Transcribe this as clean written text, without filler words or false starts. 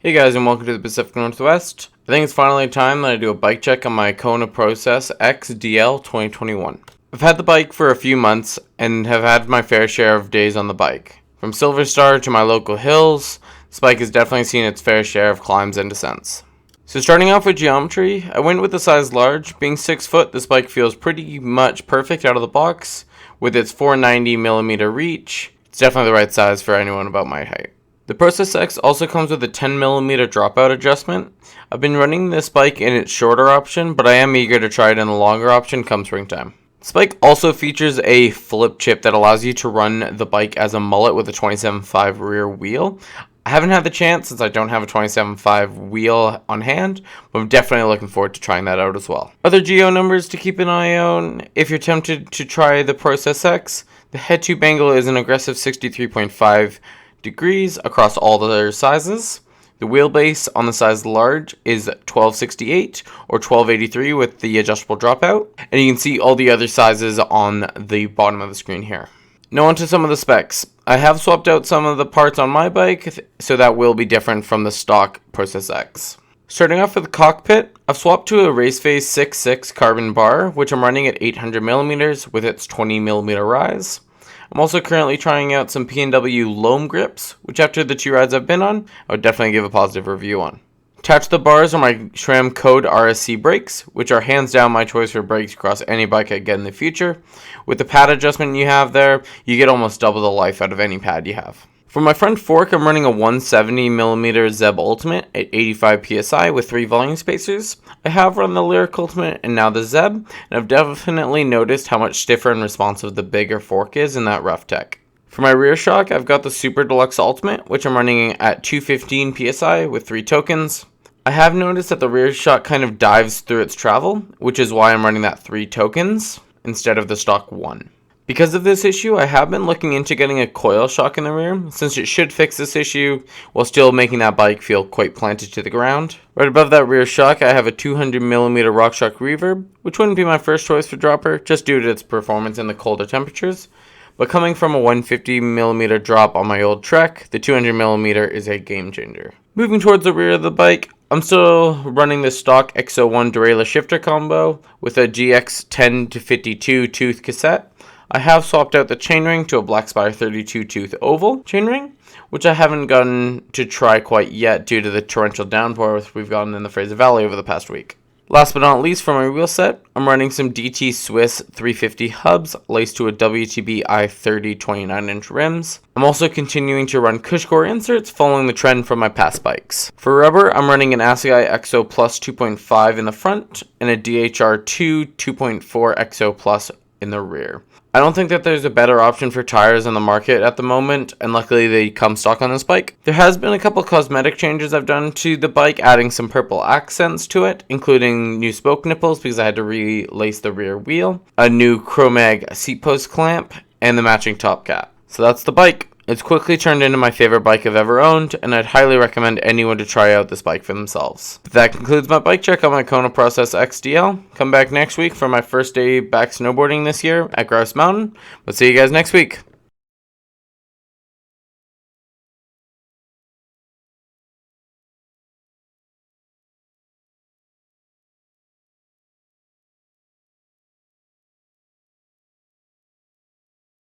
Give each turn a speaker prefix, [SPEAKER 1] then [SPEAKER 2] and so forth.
[SPEAKER 1] Hey guys, and welcome to the Pacific Northwest. I think it's finally time that I do a bike check on my Kona Process X DL 2021. I've had the bike for a few months and have had my fair share of days on the bike. From Silver Star to my local hills, this bike has definitely seen its fair share of climbs and descents. So starting off with geometry, I went with the size large. Being 6 foot, this bike feels pretty much perfect out of the box. With its 490mm reach, it's definitely the right size for anyone about my height. The Process X also comes with a 10mm dropout adjustment. I've been running this bike in its shorter option, but I am eager to try it in the longer option come springtime. This bike also features a flip chip that allows you to run the bike as a mullet with a 27.5 rear wheel. I haven't had the chance since I don't have a 27.5 wheel on hand, but I'm definitely looking forward to trying that out as well. Other geo numbers to keep an eye on if you're tempted to try the Process X. The head tube angle is an aggressive 63.5 degrees across all the sizes. The wheelbase on the size large is 1268 or 1283 with the adjustable dropout, and you can see all the other sizes on the bottom of the screen here. Now on to some of the specs. I have swapped out some of the parts on my bike, so that will be different from the stock Process X. Starting off with the cockpit, I've swapped to a Raceface 6.6 carbon bar, which I'm running at 800mm with its 20mm rise. I'm also currently trying out some P&W loam grips, which after the 2 rides I've been on, I would definitely give a positive review on. Attached to the bars are my SRAM Code RSC brakes, which are hands down my choice for brakes across any bike I get in the future. With the pad adjustment you have there, you get almost double the life out of any pad you have. For my front fork, I'm running a 170mm Zeb Ultimate at 85 psi with 3 volume spacers. I have run the Lyric Ultimate and now the Zeb, and I've definitely noticed how much stiffer and responsive the bigger fork is in that rough tech. For my rear shock, I've got the Super Deluxe Ultimate, which I'm running at 215 psi with 3 tokens. I have noticed that the rear shock kind of dives through its travel, which is why I'm running that 3 tokens instead of the stock 1. Because of this issue, I have been looking into getting a coil shock in the rear, since it should fix this issue while still making that bike feel quite planted to the ground. Right above that rear shock, I have a 200mm RockShox reverb, which wouldn't be my first choice for dropper, just due to its performance in the colder temperatures. But coming from a 150mm drop on my old Trek, the 200mm is a game changer. Moving towards the rear of the bike, I'm still running the stock X01 derailleur shifter combo with a GX10 to 52 tooth cassette. I have swapped out the chainring to a Blackspire 32 tooth oval chainring, which I haven't gotten to try quite yet due to the torrential downpours we've gotten in the Fraser Valley over the past week. Last but not least, for my wheel set, I'm running some DT Swiss 350 hubs laced to a WTB I30 29-inch rims. I'm also continuing to run Cushcore inserts following the trend from my past bikes. For rubber, I'm running an Assegai XO Plus 2.5 in the front and a DHR2 2.4 XO Plus in the rear. I don't think that there's a better option for tires on the market at the moment, and luckily they come stock on this bike. There has been a couple cosmetic changes I've done to the bike, adding some purple accents to it, including new spoke nipples because I had to relace the rear wheel, a new Chromag seat post clamp, and the matching top cap. So that's the bike. It's quickly turned into my favorite bike I've ever owned, and I'd highly recommend anyone to try out this bike for themselves. That concludes my bike check on my Kona Process X DL. Come back next week for my first day back snowboarding this year at Grouse Mountain. But see you guys next week.